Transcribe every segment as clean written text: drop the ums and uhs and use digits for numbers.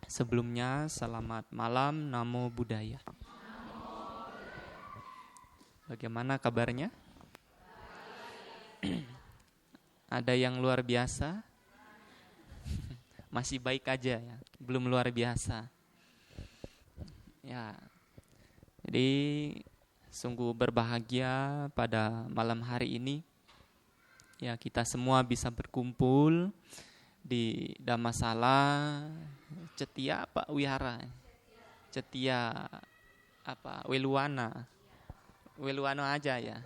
Sebelumnya, selamat malam, Namo Buddhaya. Bagaimana kabarnya? Ada yang luar biasa? Masih baik aja ya, belum luar biasa. Ya, jadi sungguh berbahagia pada malam hari ini. Ya, kita semua bisa berkumpul di Dhammasala Cetia apa Wihara? Cetia apa Weluwana. Weluwana aja ya.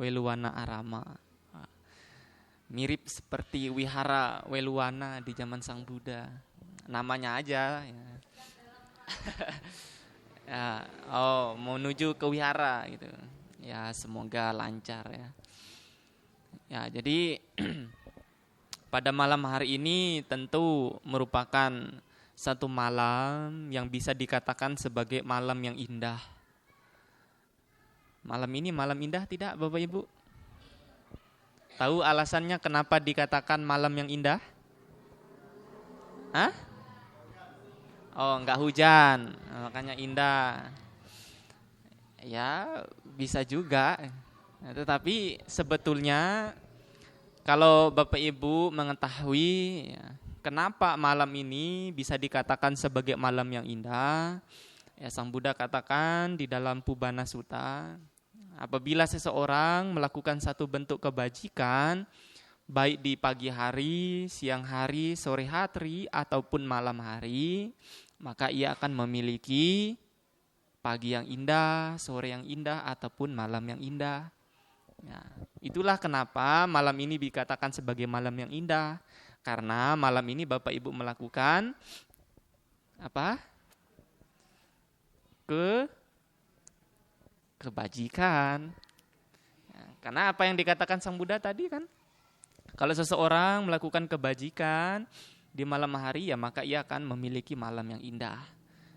Weluwana Arama. Mirip seperti Wihara Weluwana di zaman Sang Buddha. Namanya aja ya. Ya, mau menuju ke wihara gitu. Ya, semoga lancar ya. Ya, jadi pada malam hari ini tentu merupakan satu malam yang bisa dikatakan sebagai malam yang indah. Malam ini malam indah tidak, Bapak Ibu? Tahu alasannya kenapa dikatakan malam yang indah? Hah? Oh, enggak hujan, makanya indah. Ya, bisa juga. Tetapi sebetulnya kalau Bapak Ibu mengetahui ya, kenapa malam ini bisa dikatakan sebagai malam yang indah, ya Sang Buddha katakan di dalam Pubana Sutta, apabila seseorang melakukan satu bentuk kebajikan, baik di pagi hari, siang hari, sore hari, ataupun malam hari, maka ia akan memiliki pagi yang indah, sore yang indah, ataupun malam yang indah. Ya, itulah kenapa malam ini dikatakan sebagai malam yang indah. Karena malam ini Bapak Ibu melakukan apa? Kebajikan. Ya, karena apa yang dikatakan Sang Buddha tadi kan? Kalau seseorang melakukan kebajikan di malam hari, ya maka ia akan memiliki malam yang indah.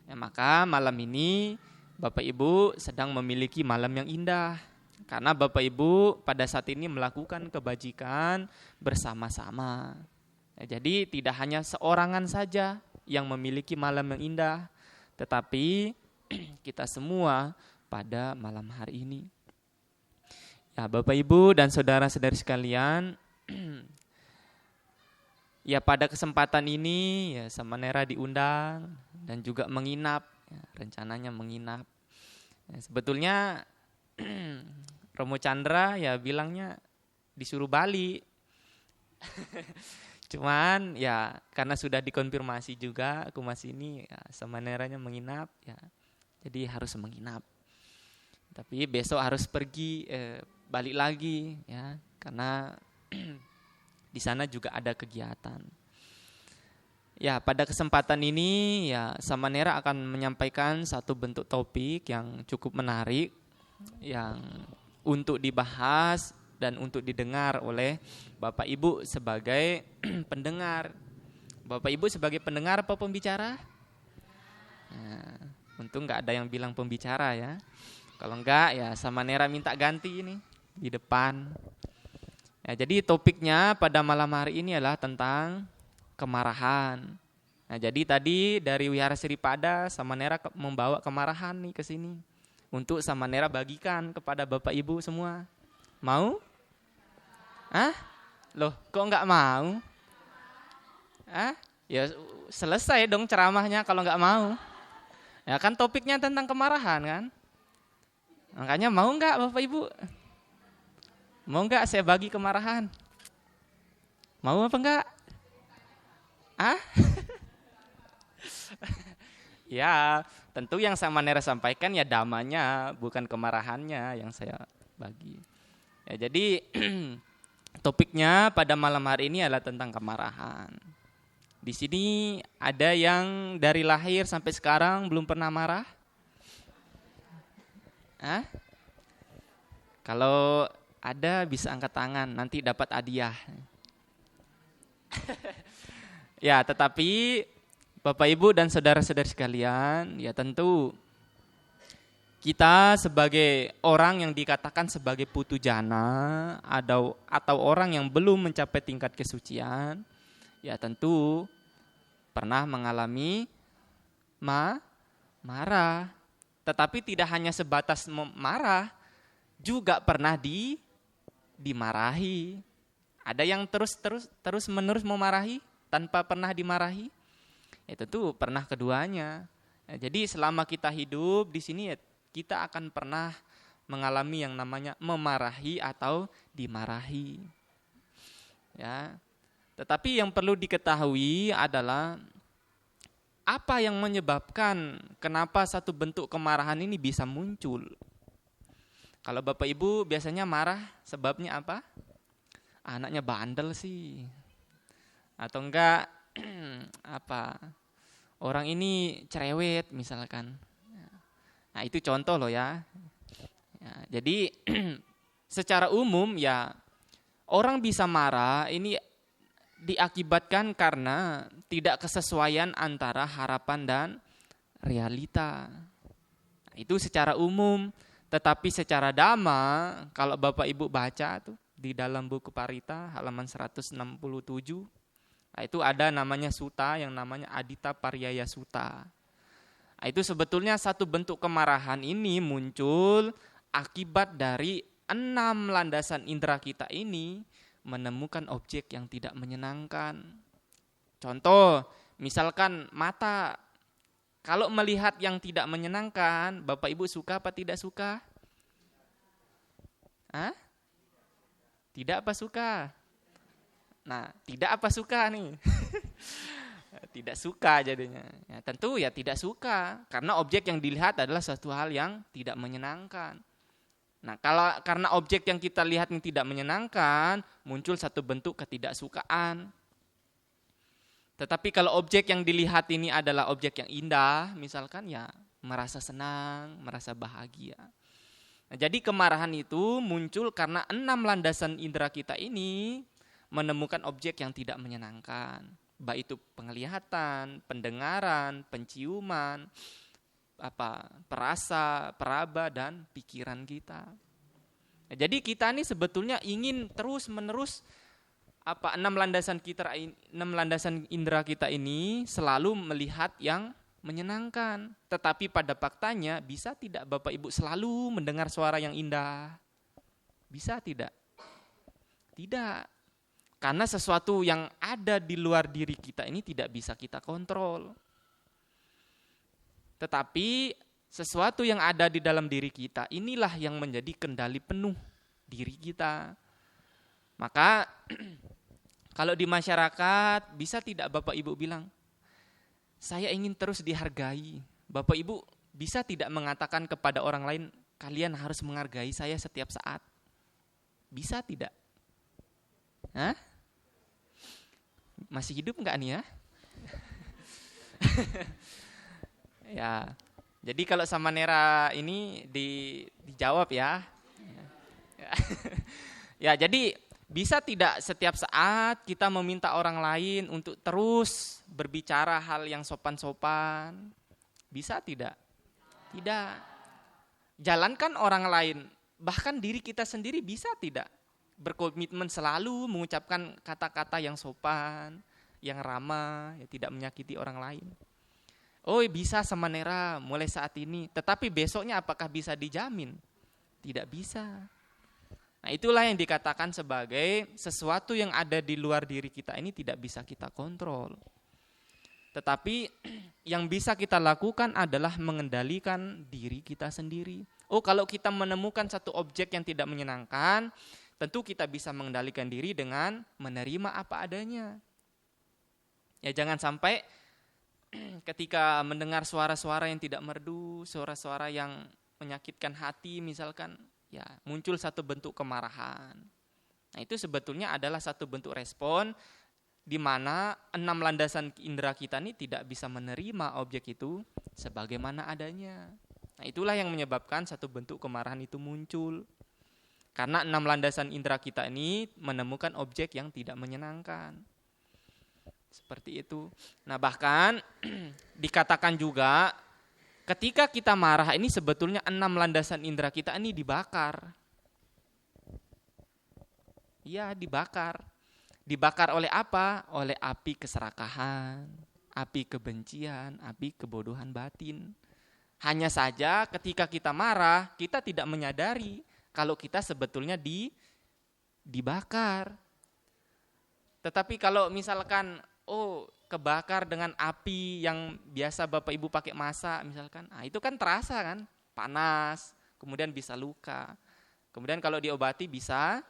Ya, maka malam ini Bapak Ibu sedang memiliki malam yang indah. Karena Bapak Ibu pada saat ini melakukan kebajikan bersama-sama. Ya, jadi tidak hanya seorangan saja yang memiliki malam yang indah, tetapi kita semua pada malam hari ini. Ya, Bapak Ibu dan saudara-saudari sekalian, ya pada kesempatan ini ya Samanera diundang dan juga menginap, ya, rencananya menginap. Ya, sebetulnya Romo Chandra ya bilangnya disuruh Bali. Cuman ya karena sudah dikonfirmasi juga aku masih ini ya, Samaneranya menginap ya. Jadi harus menginap. Tapi besok harus pergi balik lagi ya karena di sana juga ada kegiatan. Ya, pada kesempatan ini ya Samanera akan menyampaikan satu bentuk topik yang cukup menarik yang untuk dibahas dan untuk didengar oleh Bapak Ibu sebagai pendengar. Bapak Ibu sebagai pendengar apa pembicara? Nah, untung nggak ada yang bilang pembicara ya. Kalau enggak ya Samanera minta ganti ini di depan. Ya, jadi topiknya pada malam hari ini adalah tentang kemarahan. Nah, jadi tadi dari Wihara Siripada Samanera membawa kemarahan nih ke sini. Untuk Samanera bagikan kepada Bapak Ibu semua. Mau? Loh, kok enggak mau? Ya selesai dong ceramahnya kalau enggak mau. Ya kan topiknya tentang kemarahan kan? Makanya mau enggak Bapak Ibu? Mau enggak saya bagi kemarahan? Mau apa enggak? Ya, tentu yang Samanera sampaikan ya damanya, bukan kemarahannya yang saya bagi. Ya, jadi topiknya pada malam hari ini adalah tentang kemarahan. Di sini ada yang dari lahir sampai sekarang belum pernah marah? Kalau ada bisa angkat tangan, nanti dapat hadiah. Ya, tetapi Bapak Ibu dan saudara-saudari sekalian, ya tentu kita sebagai orang yang dikatakan sebagai putu jana atau orang yang belum mencapai tingkat kesucian, ya tentu pernah mengalami marah. Tetapi tidak hanya sebatas marah, juga pernah dimarahi. Ada yang terus menerus memarahi tanpa pernah dimarahi. Itu tuh pernah keduanya. Nah, jadi selama kita hidup di sini ya, kita akan pernah mengalami yang namanya memarahi atau dimarahi. Ya. Tetapi yang perlu diketahui adalah apa yang menyebabkan kenapa satu bentuk kemarahan ini bisa muncul. Kalau Bapak Ibu biasanya marah sebabnya apa? Anaknya bandel sih. Atau enggak apa? Orang ini cerewet misalkan. Nah, itu contoh loh ya. Jadi secara umum ya orang bisa marah ini diakibatkan karena tidak kesesuaian antara harapan dan realita. Nah, itu secara umum. Tetapi secara dhamma, kalau Bapak Ibu baca tuh di dalam buku Parita halaman 167, nah itu ada namanya sutta yang namanya Adita Paryaya Sutta. Nah, itu sebetulnya satu bentuk kemarahan ini muncul akibat dari 6 landasan indera kita ini menemukan objek yang tidak menyenangkan. Contoh, misalkan mata. Kalau melihat yang tidak menyenangkan, Bapak Ibu suka apa tidak suka? Hah? Tidak apa suka? Nah, tidak apa suka nih? Tidak suka jadinya. Ya, tentu ya tidak suka, karena objek yang dilihat adalah suatu hal yang tidak menyenangkan. Nah, kalau karena objek yang kita lihat yang tidak menyenangkan, muncul satu bentuk ketidaksukaan. Tetapi kalau objek yang dilihat ini adalah objek yang indah, misalkan ya merasa senang, merasa bahagia. Nah, jadi kemarahan itu muncul karena 6 landasan indera kita ini menemukan objek yang tidak menyenangkan. Baik itu penglihatan, pendengaran, penciuman, perasa, peraba, dan pikiran kita. Nah, jadi kita ini sebetulnya ingin terus-menerus 6 landasan indera kita ini selalu melihat yang menyenangkan. Tetapi pada faktanya bisa tidak Bapak Ibu selalu mendengar suara yang indah? Bisa tidak? Tidak. Karena sesuatu yang ada di luar diri kita ini tidak bisa kita kontrol. Tetapi sesuatu yang ada di dalam diri kita inilah yang menjadi kendali penuh diri kita. Maka kalau di masyarakat bisa tidak Bapak Ibu bilang, saya ingin terus dihargai. Bapak Ibu bisa tidak mengatakan kepada orang lain, kalian harus menghargai saya setiap saat. Bisa tidak? Hah? Masih hidup enggak nih ya? Ya, jadi kalau sama Nera ini dijawab ya. Ya, jadi bisa tidak setiap saat kita meminta orang lain untuk terus berbicara hal yang sopan-sopan? Bisa tidak? Tidak. Jalankan orang lain, bahkan diri kita sendiri bisa tidak? Berkomitmen selalu mengucapkan kata-kata yang sopan, yang ramah, yang tidak menyakiti orang lain. Oh, bisa sama Nera mulai saat ini, tetapi besoknya apakah bisa dijamin? Tidak bisa. Nah, itulah yang dikatakan sebagai sesuatu yang ada di luar diri kita ini tidak bisa kita kontrol. Tetapi yang bisa kita lakukan adalah mengendalikan diri kita sendiri. Oh, kalau kita menemukan satu objek yang tidak menyenangkan, tentu kita bisa mengendalikan diri dengan menerima apa adanya. Ya, jangan sampai ketika mendengar suara-suara yang tidak merdu, suara-suara yang menyakitkan hati misalkan, ya muncul satu bentuk kemarahan. Nah, itu sebetulnya adalah satu bentuk respon di mana 6 landasan indera kita ini tidak bisa menerima objek itu sebagaimana adanya. Nah, itulah yang menyebabkan satu bentuk kemarahan itu muncul. Karena 6 landasan indera kita ini menemukan objek yang tidak menyenangkan. Seperti itu. Nah, bahkan dikatakan juga ketika kita marah ini sebetulnya 6 landasan indera kita ini dibakar. Iya, dibakar. Dibakar oleh apa? Oleh api keserakahan, api kebencian, api kebodohan batin. Hanya saja ketika kita marah, kita tidak menyadari kalau kita sebetulnya dibakar. Tetapi kalau misalkan kebakar dengan api yang biasa Bapak Ibu pakai masak misalkan, itu kan terasa kan, panas, kemudian bisa luka. Kemudian kalau diobati bisa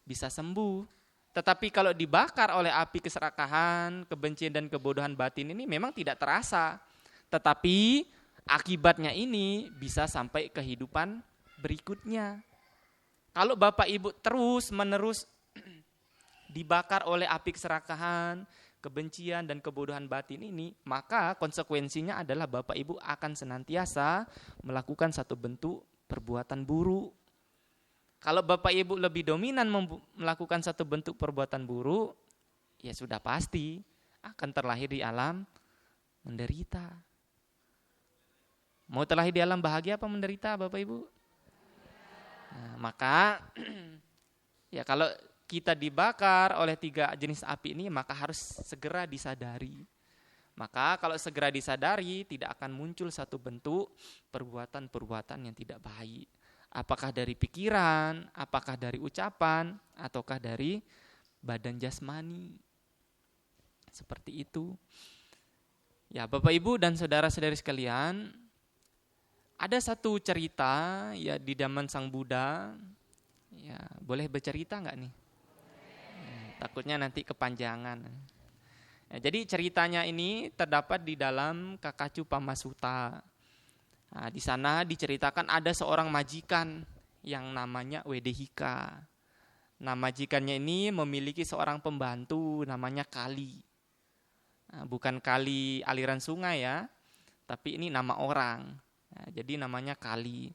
sembuh. Tetapi kalau dibakar oleh api keserakahan, kebencian dan kebodohan batin ini memang tidak terasa. Tetapi akibatnya ini bisa sampai kehidupan berikutnya. Kalau Bapak Ibu terus-menerus dibakar oleh api keserakahan, kebencian dan kebodohan batin ini, maka konsekuensinya adalah Bapak Ibu akan senantiasa melakukan satu bentuk perbuatan buruk. Kalau Bapak Ibu lebih dominan melakukan satu bentuk perbuatan buruk, ya sudah pasti akan terlahir di alam menderita. Mau terlahir di alam bahagia apa menderita Bapak Ibu? Nah, maka ya kalau kita dibakar oleh 3 jenis api ini, maka harus segera disadari. Maka kalau segera disadari, tidak akan muncul satu bentuk perbuatan-perbuatan yang tidak baik. Apakah dari pikiran, apakah dari ucapan, ataukah dari badan jasmani. Seperti itu. Ya, Bapak Ibu dan saudara-saudari sekalian, ada satu cerita ya di zaman Sang Buddha. Ya, boleh bercerita enggak nih? Takutnya nanti kepanjangan. Ya, jadi ceritanya ini terdapat di dalam Kakacu Pamasuta. Nah, di sana diceritakan ada seorang majikan yang namanya Wedehika. Nah, majikannya ini memiliki seorang pembantu namanya Kali. Nah, bukan Kali aliran sungai ya, tapi ini nama orang. Nah, jadi namanya Kali.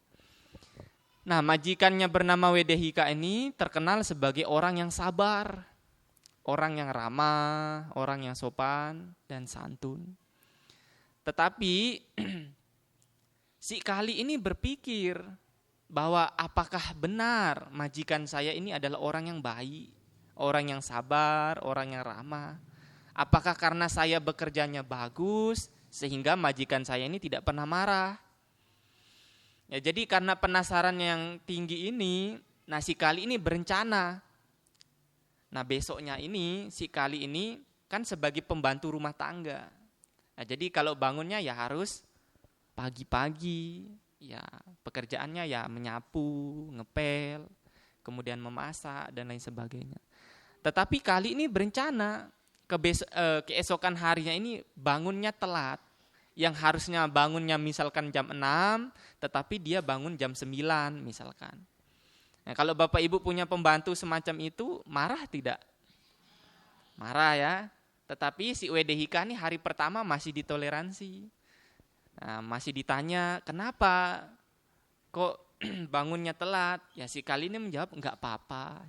Nah, majikannya bernama Wedehika ini terkenal sebagai orang yang sabar, orang yang ramah, orang yang sopan dan santun. Tetapi si Kali ini berpikir bahwa apakah benar majikan saya ini adalah orang yang baik, orang yang sabar, orang yang ramah. Apakah karena saya bekerjanya bagus sehingga majikan saya ini tidak pernah marah? Ya, jadi karena penasaran yang tinggi ini, si Kali ini berencana. Nah, besoknya ini si Kali ini kan sebagai pembantu rumah tangga. Nah, jadi kalau bangunnya ya harus pagi-pagi, ya pekerjaannya ya menyapu, ngepel, kemudian memasak dan lain sebagainya. Tetapi Kali ini berencana keesokan harinya ini bangunnya telat. Yang harusnya bangunnya misalkan jam 6, tetapi dia bangun jam 9 misalkan. Nah, kalau Bapak Ibu punya pembantu semacam itu, marah tidak? Marah ya. Tetapi si Wedehika ini hari pertama masih ditoleransi. Nah, masih ditanya, kenapa kok bangunnya telat? Ya si Kali ini menjawab, enggak apa-apa.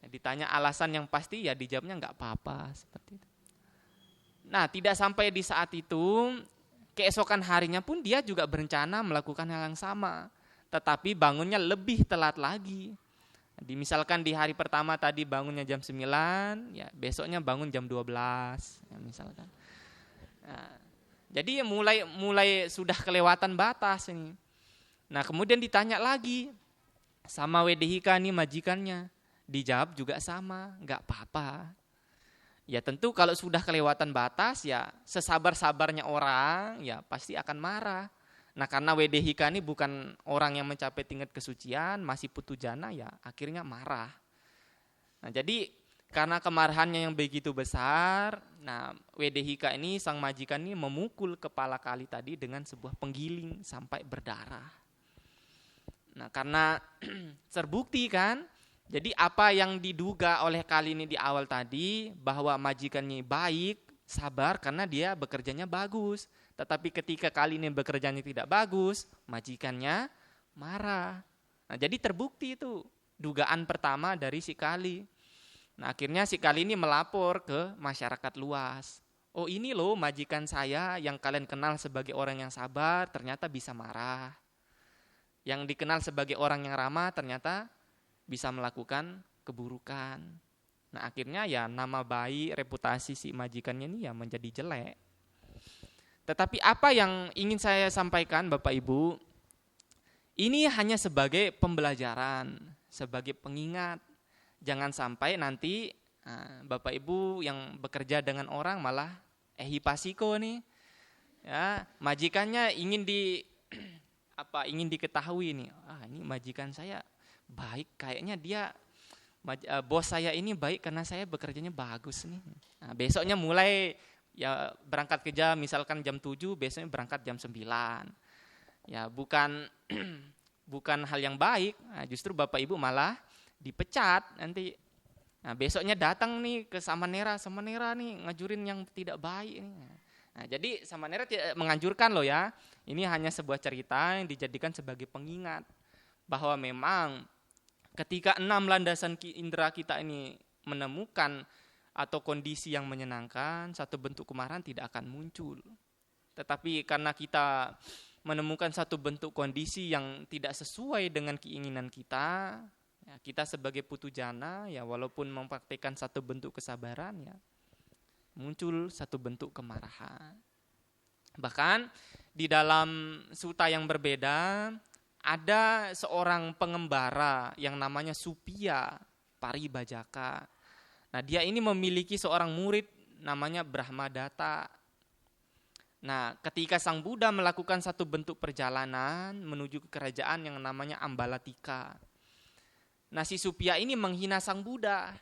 Ditanya alasan yang pasti, ya dijawabnya enggak apa-apa. Seperti itu. Nah, tidak sampai di saat itu, keesokan harinya pun dia juga berencana melakukan hal yang sama. Tetapi bangunnya lebih telat lagi. Misalkan di hari pertama tadi bangunnya jam 9, ya besoknya bangun jam 12, ya misalkan. Nah, jadi mulai sudah kelewatan batas ini. Nah, kemudian ditanya lagi sama Wedehika nih majikannya. Dijawab juga sama, enggak apa-apa. Ya tentu kalau sudah kelewatan batas ya sesabar-sabarnya orang ya pasti akan marah. Nah, karena Wedehika ini bukan orang yang mencapai tingkat kesucian, masih putujana ya akhirnya marah. Nah, jadi karena kemarahannya yang begitu besar, nah Wedehika ini sang majikan ini memukul kepala Kali tadi dengan sebuah penggiling sampai berdarah. Nah, karena terbukti kan, jadi apa yang diduga oleh Kali ini di awal tadi bahwa majikannya baik, sabar karena dia bekerjanya bagus. Tetapi ketika Kali ini bekerjanya tidak bagus, majikannya marah. Nah, jadi terbukti itu dugaan pertama dari si Kali. Nah, akhirnya si Kali ini melapor ke masyarakat luas. Oh, ini loh majikan saya yang kalian kenal sebagai orang yang sabar ternyata bisa marah. Yang dikenal sebagai orang yang ramah ternyata bisa melakukan keburukan. Nah akhirnya ya nama baik, reputasi si majikannya ini ya menjadi jelek. Tetapi apa yang ingin saya sampaikan Bapak Ibu, ini hanya sebagai pembelajaran, sebagai pengingat. Jangan sampai nanti Bapak Ibu yang bekerja dengan orang malah ehipasiko nih. Ya, majikannya ingin diketahui nih. Ini majikan saya baik, kayaknya dia bos saya ini baik karena saya bekerjanya bagus nih. Nah, besoknya mulai ya berangkat kerja misalkan jam 7, besoknya berangkat jam 9. Ya, bukan hal yang baik. Nah, justru Bapak Ibu malah dipecat nanti. Nah, besoknya datang nih ke Samanera nih ngajurin yang tidak baik nih. Nah, jadi Samanera tidak menganjurkan loh ya. Ini hanya sebuah cerita yang dijadikan sebagai pengingat bahwa memang ketika 6 landasan indera kita ini menemukan atau kondisi yang menyenangkan, satu bentuk kemarahan tidak akan muncul. Tetapi karena kita menemukan satu bentuk kondisi yang tidak sesuai dengan keinginan kita, ya, kita sebagai putujana ya walaupun mempraktikkan satu bentuk kesabaran ya muncul satu bentuk kemarahan. Bahkan di dalam suta yang berbeda ada seorang pengembara yang namanya Supya Paribajaka. Nah, dia ini memiliki seorang murid namanya Brahmadatta. Nah, ketika Sang Buddha melakukan satu bentuk perjalanan menuju ke kerajaan yang namanya Ambalatika. Nah, si Supya ini menghina Sang Buddha.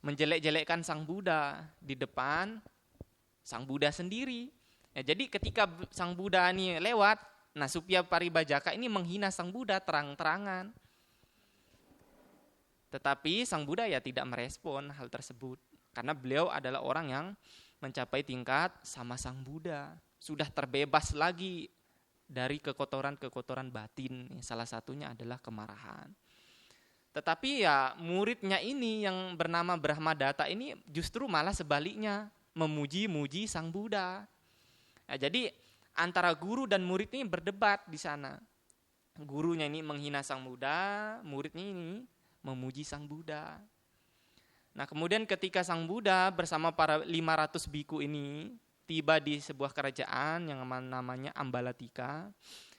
Menjelek-jelekkan Sang Buddha di depan Sang Buddha sendiri. Ya, jadi ketika Sang Buddha ini lewat, nah Supya Paribajaka ini menghina Sang Buddha terang-terangan. Tetapi Sang Buddha ya tidak merespon hal tersebut. Karena beliau adalah orang yang mencapai tingkat sama Sang Buddha. Sudah terbebas lagi dari kekotoran-kekotoran batin. Salah satunya adalah kemarahan. Tetapi ya muridnya ini yang bernama Brahmadatta ini justru malah sebaliknya. Memuji-muji Sang Buddha. Nah, jadi antara guru dan murid ini berdebat di sana. Gurunya ini menghina Sang Buddha, muridnya ini memuji Sang Buddha. Nah, kemudian ketika Sang Buddha bersama para 500 biku ini tiba di sebuah kerajaan yang namanya Ambalatika,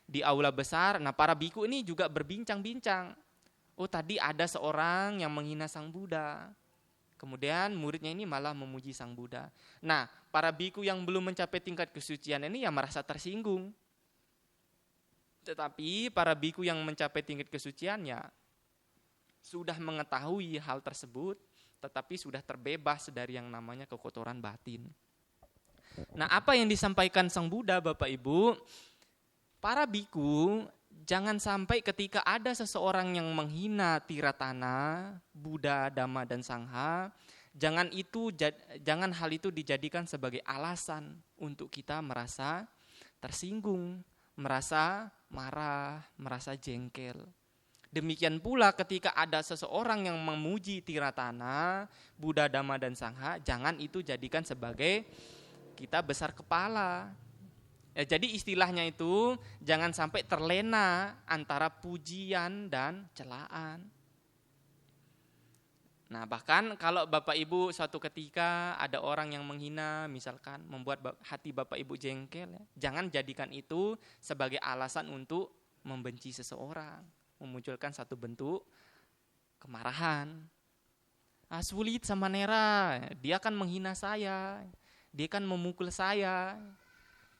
di aula besar, nah para biku ini juga berbincang-bincang. Oh, tadi ada seorang yang menghina Sang Buddha. Kemudian muridnya ini malah memuji Sang Buddha. Nah, para biku yang belum mencapai tingkat kesucian ini ya merasa tersinggung. Tetapi para biku yang mencapai tingkat kesucian ya sudah mengetahui hal tersebut, tetapi sudah terbebas dari yang namanya kekotoran batin. Nah, apa yang disampaikan Sang Buddha, Bapak Ibu, para biku jangan sampai ketika ada seseorang yang menghina Tiratana, Buddha, Dhamma, dan Sangha, jangan hal itu dijadikan sebagai alasan untuk kita merasa tersinggung, merasa marah, merasa jengkel. Demikian pula ketika ada seseorang yang memuji Tiratana, Buddha, Dhamma, dan Sangha, jangan itu jadikan sebagai kita besar kepala. Ya, jadi istilahnya itu jangan sampai terlena antara pujian dan celaan. Nah, bahkan kalau Bapak Ibu suatu ketika ada orang yang menghina, misalkan membuat hati Bapak Ibu jengkel, ya, jangan jadikan itu sebagai alasan untuk membenci seseorang, memunculkan satu bentuk kemarahan. Sulit Samanera, dia kan menghina saya, dia kan memukul saya.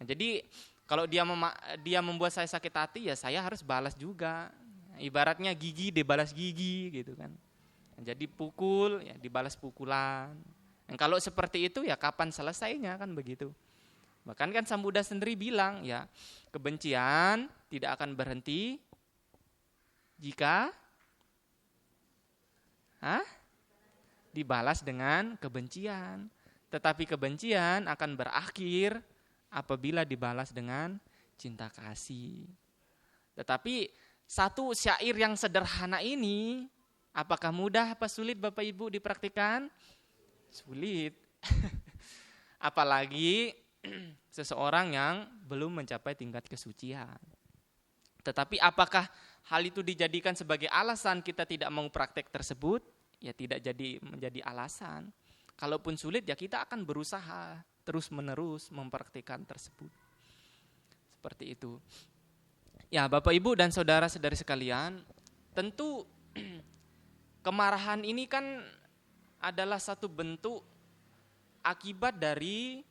Nah, jadi kalau dia membuat saya sakit hati, ya saya harus balas juga. Ibaratnya gigi dibalas gigi gitu kan. Nah, jadi pukul ya dibalas pukulan. Dan kalau seperti itu ya kapan selesainya kan begitu. Bahkan kan Sang Buddha sendiri bilang ya kebencian tidak akan berhenti jika dibalas dengan kebencian. Tetapi kebencian akan berakhir apabila dibalas dengan cinta kasih. Tetapi satu syair yang sederhana ini, apakah mudah apa sulit Bapak Ibu dipraktikkan? Sulit. Apalagi seseorang yang belum mencapai tingkat kesucian. Tetapi apakah hal itu dijadikan sebagai alasan kita tidak mau praktek tersebut? ya tidak menjadi alasan. Kalaupun sulit ya kita akan berusaha terus-menerus mempraktikkan tersebut. Seperti itu. Ya, Bapak Ibu dan saudara-saudari sekalian, tentu kemarahan ini kan adalah satu bentuk akibat dari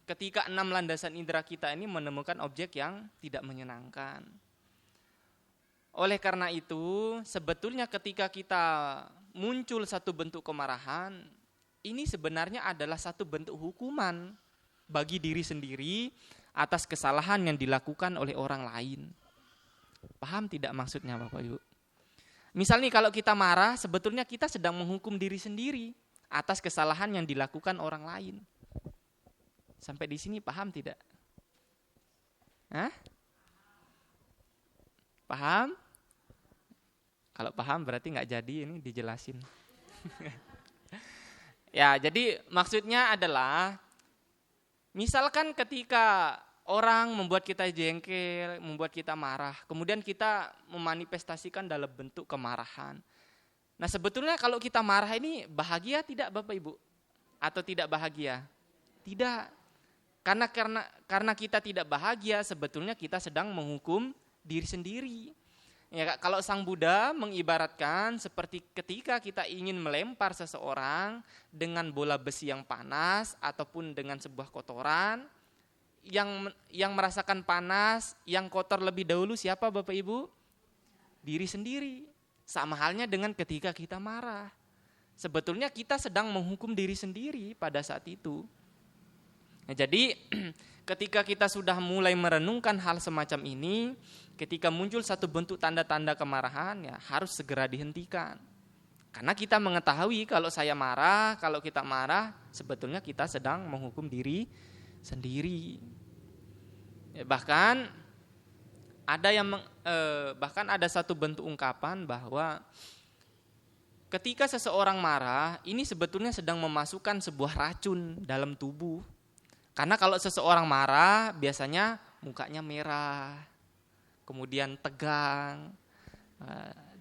ketika 6 landasan indera kita ini menemukan objek yang tidak menyenangkan. Oleh karena itu, sebetulnya ketika kita muncul satu bentuk kemarahan, ini sebenarnya adalah satu bentuk hukuman bagi diri sendiri atas kesalahan yang dilakukan oleh orang lain. Paham tidak maksudnya Bapak Ibu? Misalnya kalau kita marah, sebetulnya kita sedang menghukum diri sendiri atas kesalahan yang dilakukan orang lain. Sampai di sini paham tidak? Hah? Paham? Kalau paham berarti nggak jadi ini dijelasin. Ya, jadi maksudnya adalah misalkan ketika orang membuat kita jengkel, membuat kita marah, kemudian kita memanifestasikan dalam bentuk kemarahan. Nah, sebetulnya kalau kita marah ini bahagia tidak Bapak Ibu? Atau tidak bahagia? Tidak. Karena kita tidak bahagia, sebetulnya kita sedang menghukum diri sendiri. Ya, kalau Sang Buddha mengibaratkan seperti ketika kita ingin melempar seseorang dengan bola besi yang panas ataupun dengan sebuah kotoran, yang merasakan panas, yang kotor lebih dahulu siapa Bapak Ibu? Diri sendiri. Sama halnya dengan ketika kita marah. Sebetulnya kita sedang menghukum diri sendiri pada saat itu. Nah, jadi ketika kita sudah mulai merenungkan hal semacam ini, ketika muncul satu bentuk tanda-tanda kemarahan, ya harus segera dihentikan. Karena kita mengetahui kalau saya marah, kalau kita marah, sebetulnya kita sedang menghukum diri sendiri. Bahkan ada satu bentuk ungkapan bahwa ketika seseorang marah, ini sebetulnya sedang memasukkan sebuah racun dalam tubuh. Karena kalau seseorang marah, biasanya mukanya merah, kemudian tegang,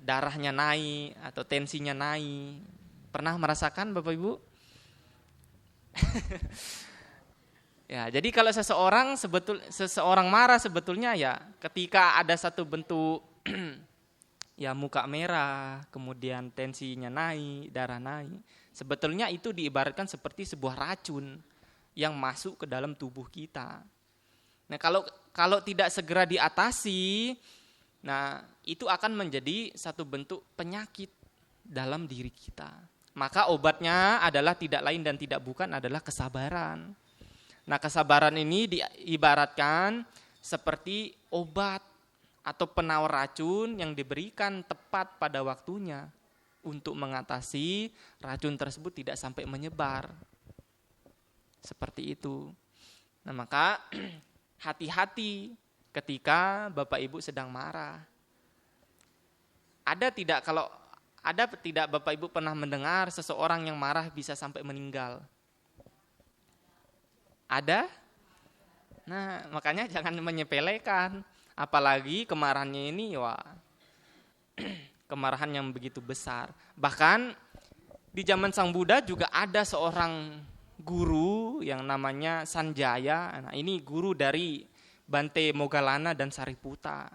darahnya naik atau tensinya naik. Pernah merasakan Bapak Ibu? Ya, jadi kalau seseorang marah sebetulnya ya ketika ada satu bentuk ya muka merah, kemudian tensinya naik, darah naik, sebetulnya itu diibaratkan seperti sebuah racun yang masuk ke dalam tubuh kita. Nah, kalau tidak segera diatasi, nah itu akan menjadi satu bentuk penyakit dalam diri kita. Maka obatnya adalah tidak lain dan tidak bukan adalah kesabaran. Nah, kesabaran ini diibaratkan seperti obat atau penawar racun yang diberikan tepat pada waktunya untuk mengatasi racun tersebut tidak sampai menyebar. Seperti itu. Nah, maka hati-hati ketika Bapak Ibu sedang marah. Ada tidak Bapak Ibu pernah mendengar seseorang yang marah bisa sampai meninggal? Ada? Nah, makanya jangan menyepelekan. Apalagi kemarahannya ini kemarahan yang begitu besar. Bahkan di zaman Sang Buddha juga ada seorang guru yang namanya Sanjaya. Nah, ini guru dari Bante Moggallana dan Sariputta.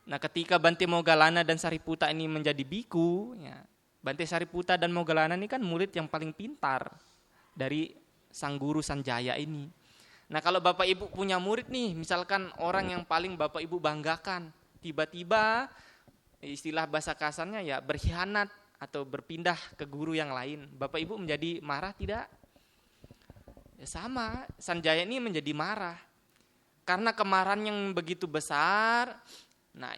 Nah, ketika Bante Moggallana dan Sariputta ini menjadi biku, ya, Bante Sariputta dan Moggallana ini kan murid yang paling pintar dari sang guru Sanjaya ini. Nah, kalau Bapak Ibu punya murid nih, misalkan orang yang paling Bapak Ibu banggakan, tiba-tiba istilah bahasa kasarnya ya berkhianat atau berpindah ke guru yang lain, Bapak Ibu menjadi marah tidak? Ya sama, Sanjaya ini menjadi marah. Karena kemarahan yang begitu besar, nah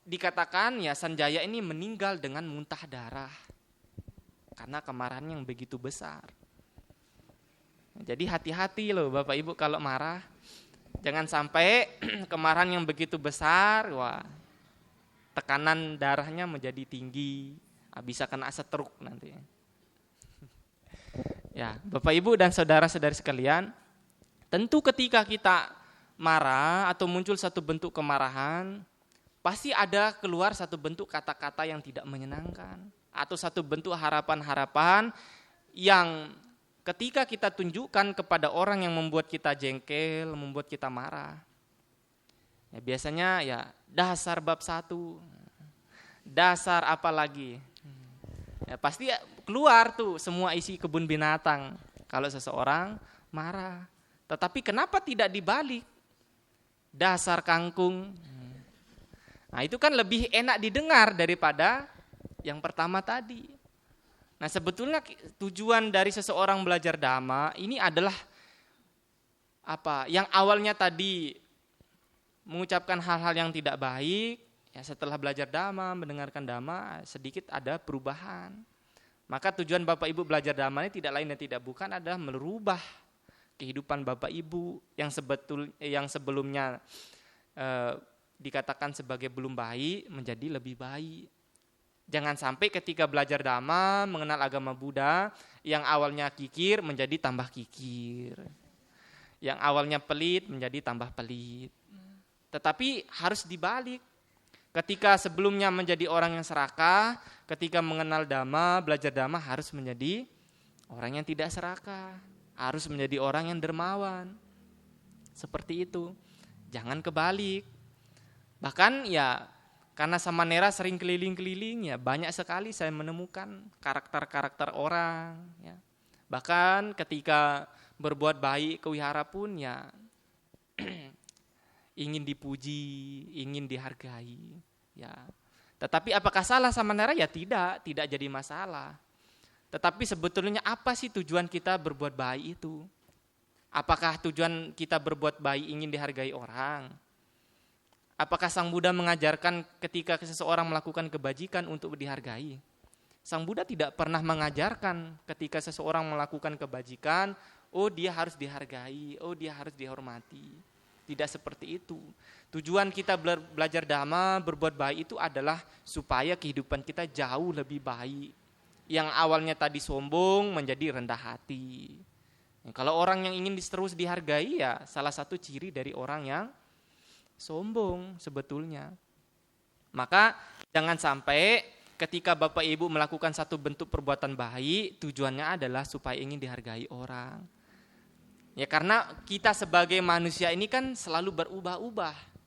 dikatakan ya Sanjaya ini meninggal dengan muntah darah. Karena kemarahan yang begitu besar. Jadi hati-hati loh Bapak Ibu kalau marah. Jangan sampai kemarahan yang begitu besar, tekanan darahnya menjadi tinggi, bisa kena stroke nanti. Ya, Bapak Ibu dan saudara-saudari sekalian, tentu ketika kita marah atau muncul satu bentuk kemarahan, pasti ada keluar satu bentuk kata-kata yang tidak menyenangkan. atau satu bentuk harapan-harapan yang ketika kita tunjukkan kepada orang yang membuat kita jengkel, membuat kita marah. Ya, biasanya ya dasar bab 1, dasar apa lagi. Ya, pasti keluar tuh semua isi kebun binatang kalau seseorang marah. Tetapi kenapa tidak dibalik? Dasar kangkung. Nah, itu kan lebih enak didengar daripada yang pertama tadi. Nah, sebetulnya tujuan dari seseorang belajar dhamma ini adalah apa? Yang awalnya tadi mengucapkan hal-hal yang tidak baik, ya setelah belajar dhamma, mendengarkan dhamma, sedikit ada perubahan. Maka tujuan Bapak Ibu belajar dhamma ini tidak lain dan tidak bukan adalah merubah kehidupan Bapak Ibu yang sebelumnya dikatakan sebagai belum baik menjadi lebih baik. Jangan sampai ketika belajar dhamma, mengenal agama Buddha, yang awalnya kikir menjadi tambah kikir. Yang awalnya pelit menjadi tambah pelit. Tetapi harus dibalik. Ketika sebelumnya menjadi orang yang serakah, ketika mengenal dhamma, belajar dhamma harus menjadi orang yang tidak serakah. Harus menjadi orang yang dermawan. Seperti itu. Jangan kebalik. Bahkan ya karena Samanera sering keliling-keliling, ya banyak sekali saya menemukan karakter-karakter orang. Ya. Bahkan ketika berbuat baik ke wihara pun ya ingin dipuji, ingin dihargai. Ya. Tetapi apakah salah Samanera? Ya tidak jadi masalah. Tetapi sebetulnya apa sih tujuan kita berbuat baik itu? Apakah tujuan kita berbuat baik ingin dihargai orang? Apakah Sang Buddha mengajarkan ketika seseorang melakukan kebajikan untuk dihargai? Sang Buddha tidak pernah mengajarkan ketika seseorang melakukan kebajikan, oh dia harus dihargai, oh dia harus dihormati. Tidak seperti itu. Tujuan kita belajar dhamma, berbuat baik itu adalah supaya kehidupan kita jauh lebih baik. Yang awalnya tadi sombong menjadi rendah hati. Kalau orang yang ingin terus dihargai ya salah satu ciri dari orang yang sombong sebetulnya. Maka jangan sampai ketika Bapak Ibu melakukan satu bentuk perbuatan baik, tujuannya adalah supaya ingin dihargai orang. Ya karena kita sebagai manusia ini kan selalu berubah-ubah.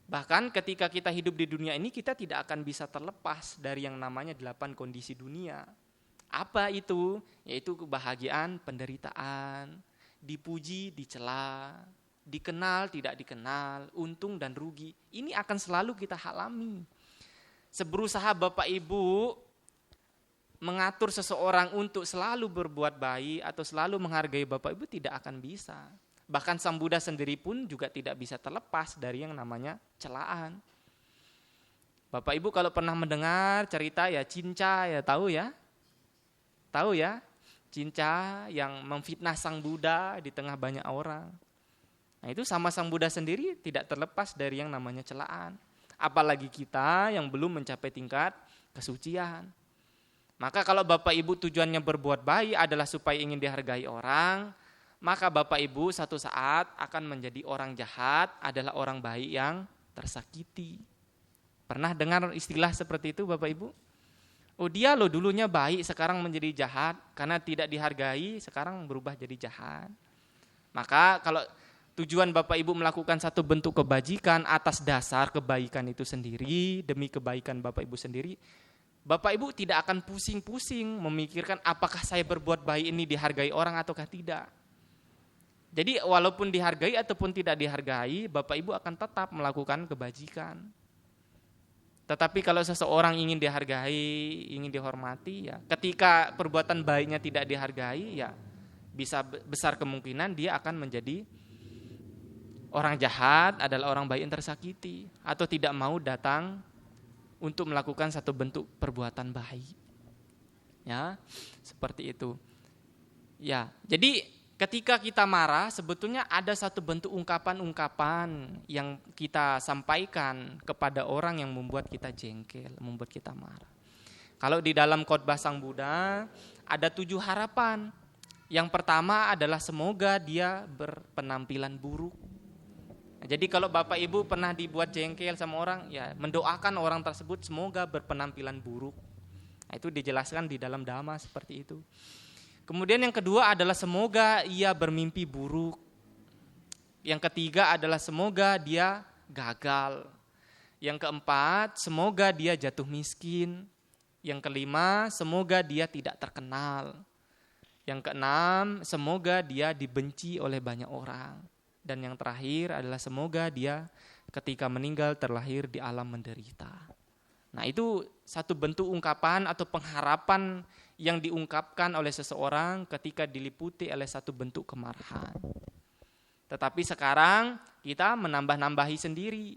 Bahkan ketika kita hidup di dunia ini kita tidak akan bisa terlepas dari yang namanya 8 kondisi dunia. Apa itu? Yaitu kebahagiaan, penderitaan, dipuji, dicela, dikenal, tidak dikenal, untung dan rugi. Ini akan selalu kita alami. Seberusaha Bapak Ibu mengatur seseorang untuk selalu berbuat baik atau selalu menghargai Bapak Ibu tidak akan bisa. Bahkan Sang Buddha sendiri pun juga tidak bisa terlepas dari yang namanya celaan. Bapak Ibu kalau pernah mendengar cerita ya Cinca ya tahu ya? Tahu ya? Cinca yang memfitnah Sang Buddha di tengah banyak orang. Nah itu sama Sang Buddha sendiri tidak terlepas dari yang namanya celaan. Apalagi kita yang belum mencapai tingkat kesucian. Maka kalau Bapak Ibu tujuannya berbuat baik adalah supaya ingin dihargai orang, maka Bapak Ibu satu saat akan menjadi orang jahat adalah orang baik yang tersakiti. Pernah dengar istilah seperti itu Bapak Ibu? Oh dia loh dulunya baik sekarang menjadi jahat karena tidak dihargai sekarang berubah jadi jahat. Maka kalau tujuan Bapak Ibu melakukan satu bentuk kebajikan atas dasar kebaikan itu sendiri, demi kebaikan Bapak Ibu sendiri, Bapak Ibu tidak akan pusing-pusing memikirkan apakah saya berbuat baik ini dihargai orang ataukah tidak. Jadi walaupun dihargai ataupun tidak dihargai, Bapak Ibu akan tetap melakukan kebajikan. Tetapi kalau seseorang ingin dihargai, ingin dihormati, ya ketika perbuatan baiknya tidak dihargai, ya bisa besar kemungkinan dia akan menjadi orang jahat, adalah orang baik yang tersakiti atau tidak mau datang untuk melakukan satu bentuk perbuatan baik. Ya, seperti itu. Ya, jadi ketika kita marah sebetulnya ada satu bentuk ungkapan-ungkapan yang kita sampaikan kepada orang yang membuat kita jengkel, membuat kita marah. Kalau di dalam khotbah Sang Buddha ada 7 harapan. Yang pertama adalah semoga dia berpenampilan buruk. Jadi kalau Bapak Ibu pernah dibuat jengkel sama orang, ya mendoakan orang tersebut semoga berpenampilan buruk. Nah, itu dijelaskan di dalam Dhamma seperti itu. Kemudian yang kedua adalah semoga ia bermimpi buruk. Yang ketiga adalah semoga dia gagal. Yang keempat, semoga dia jatuh miskin. Yang kelima, semoga dia tidak terkenal. Yang keenam, semoga dia dibenci oleh banyak orang. Dan yang terakhir adalah semoga dia ketika meninggal terlahir di alam menderita. Nah, itu satu bentuk ungkapan atau pengharapan yang diungkapkan oleh seseorang ketika diliputi oleh satu bentuk kemarahan. Tetapi sekarang kita menambah-nambahi sendiri.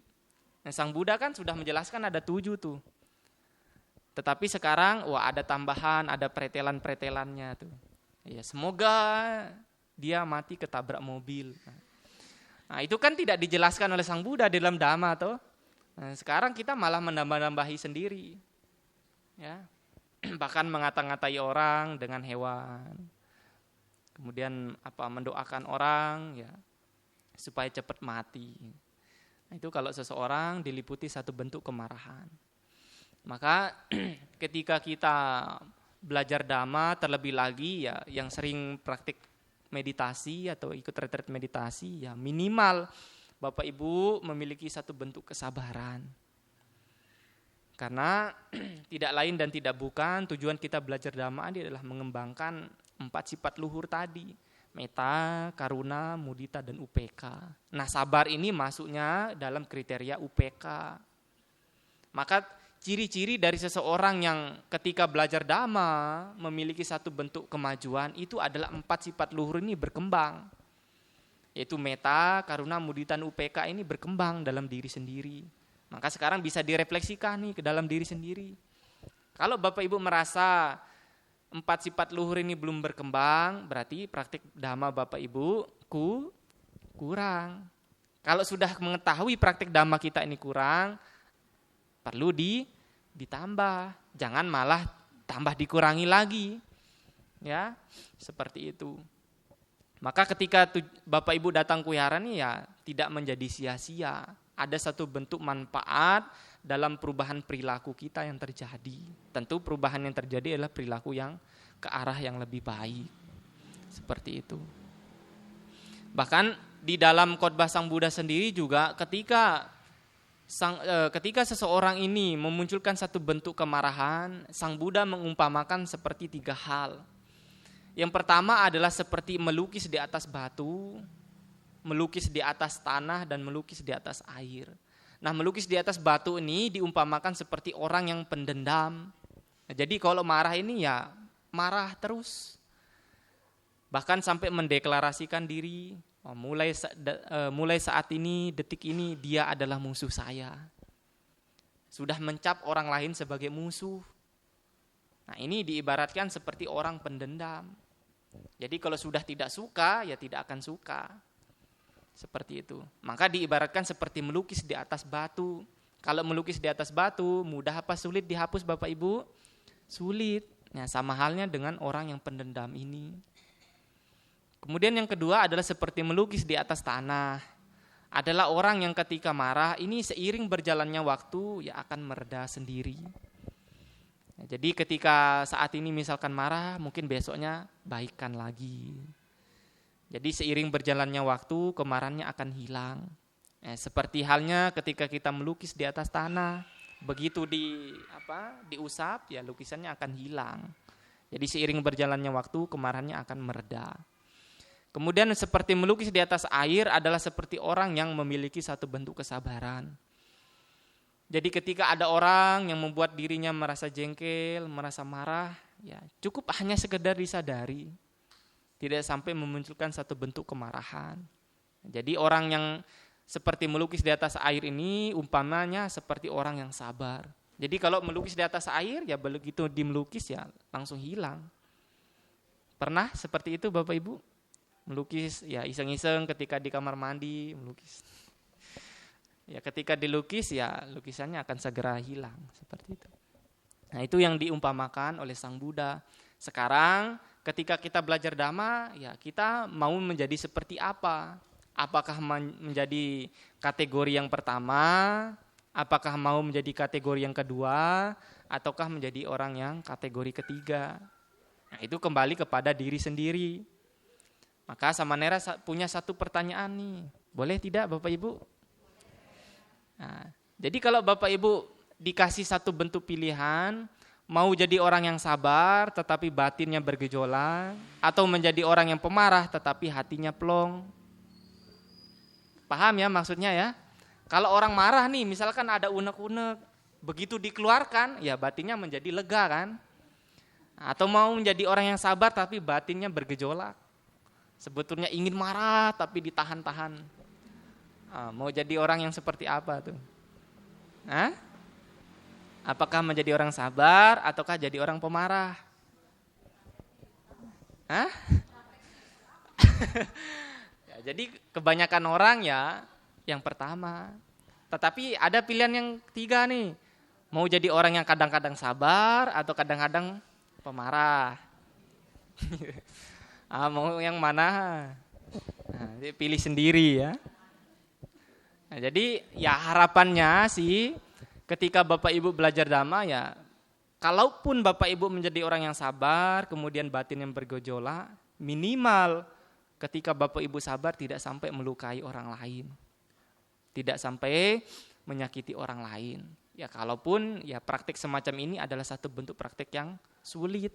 Nah, Sang Buddha kan sudah menjelaskan ada 7 tuh. Tetapi sekarang ada tambahan, ada pretelan-pretelannya tuh. Ya, semoga dia mati ketabrak mobil. Nah, itu kan tidak dijelaskan oleh Sang Buddha di dalam Dhamma toh. Nah, sekarang kita malah menambah-nambahi sendiri. Ya. Bahkan mengata-ngatai orang dengan hewan. Kemudian mendoakan orang ya supaya cepat mati. Nah, itu kalau seseorang diliputi satu bentuk kemarahan. Maka ketika kita belajar Dhamma terlebih lagi ya yang sering praktik meditasi atau ikut retret meditasi ya minimal Bapak Ibu memiliki satu bentuk kesabaran. Karena tidak lain dan tidak bukan tujuan kita belajar Dhamma ini adalah mengembangkan 4 sifat luhur tadi. Metta, karuna, mudita, dan UPK. Nah, sabar ini masuknya dalam kriteria UPK. Maka ciri-ciri dari seseorang yang ketika belajar Dhamma memiliki satu bentuk kemajuan itu adalah 4 sifat luhur ini berkembang. Yaitu metta, karuna, mudita, dan UPK ini berkembang dalam diri sendiri. Maka sekarang bisa direfleksikan nih ke dalam diri sendiri. Kalau Bapak Ibu merasa 4 sifat luhur ini belum berkembang, berarti praktik Dhamma Bapak Ibu kurang. Kalau sudah mengetahui praktik Dhamma kita ini kurang, perlu ditambah. Jangan malah tambah dikurangi lagi. Ya, seperti itu. Maka ketika Bapak Ibu datang ke wihara nih ya tidak menjadi sia-sia. Ada satu bentuk manfaat dalam perubahan perilaku kita yang terjadi. Tentu perubahan yang terjadi adalah perilaku yang ke arah yang lebih baik. Seperti itu. Bahkan di dalam khotbah Sang Buddha sendiri juga ketika seseorang ini memunculkan satu bentuk kemarahan, Sang Buddha mengumpamakan seperti 3 hal. Yang pertama adalah seperti melukis di atas batu, melukis di atas tanah, dan melukis di atas air. Nah, melukis di atas batu ini diumpamakan seperti orang yang pendendam. Nah, jadi kalau marah ini ya marah terus. Bahkan sampai mendeklarasikan diri, mulai saat ini, detik ini dia adalah musuh saya. Sudah mencap orang lain sebagai musuh. Nah, ini diibaratkan seperti orang pendendam. Jadi kalau sudah tidak suka, ya tidak akan suka. Seperti itu. Maka diibaratkan seperti melukis di atas batu. Kalau melukis di atas batu, mudah apa sulit dihapus Bapak Ibu? Sulit. Nah, sama halnya dengan orang yang pendendam ini. Kemudian yang kedua adalah seperti melukis di atas tanah. Adalah orang yang ketika marah, ini seiring berjalannya waktu, ya akan mereda sendiri. Nah, jadi ketika saat ini misalkan marah, mungkin besoknya baikkan lagi. Jadi seiring berjalannya waktu, kemarahannya akan hilang. Seperti halnya ketika kita melukis di atas tanah, begitu diusap, ya lukisannya akan hilang. Jadi seiring berjalannya waktu, kemarahannya akan mereda. Kemudian seperti melukis di atas air adalah seperti orang yang memiliki satu bentuk kesabaran. Jadi ketika ada orang yang membuat dirinya merasa jengkel, merasa marah, ya cukup hanya sekedar disadari. Tidak sampai memunculkan satu bentuk kemarahan. Jadi orang yang seperti melukis di atas air ini umpamanya seperti orang yang sabar. Jadi kalau melukis di atas air ya begitu dimelukis ya langsung hilang. Pernah seperti itu Bapak Ibu? Melukis ya iseng-iseng ketika di kamar mandi melukis. Ya ketika dilukis ya lukisannya akan segera hilang seperti itu. Nah, itu yang diumpamakan oleh Sang Buddha. Sekarang ketika kita belajar Dhamma, ya kita mau menjadi seperti apa? Apakah menjadi kategori yang pertama? Apakah mau menjadi kategori yang kedua? ataukah menjadi orang yang kategori ketiga. Nah, itu kembali kepada diri sendiri. Maka Samanera punya satu pertanyaan nih. Boleh tidak Bapak Ibu? Nah, jadi kalau Bapak Ibu dikasih satu bentuk pilihan, mau jadi orang yang sabar tetapi batinnya bergejolak, atau menjadi orang yang pemarah tetapi hatinya plong. Paham ya maksudnya ya? Kalau orang marah nih, misalkan ada unek-unek, begitu dikeluarkan, ya batinnya menjadi lega kan? Atau mau menjadi orang yang sabar tapi batinnya bergejolak. Sebetulnya ingin marah tapi ditahan-tahan. Mau jadi orang yang seperti apa tuh? Apakah menjadi orang sabar ataukah jadi orang pemarah? Ya, jadi kebanyakan orang ya yang pertama. Tetapi ada pilihan yang ketiga nih. Mau jadi orang yang kadang-kadang sabar atau kadang-kadang pemarah. Mau yang mana? Nah, pilih sendiri ya. Nah, jadi ya harapannya sih ketika Bapak Ibu belajar Dhamma ya, kalaupun Bapak Ibu menjadi orang yang sabar, kemudian batin yang bergejolak, minimal ketika Bapak Ibu sabar tidak sampai melukai orang lain. Tidak sampai menyakiti orang lain. Ya kalaupun ya praktik semacam ini adalah satu bentuk praktik yang sulit.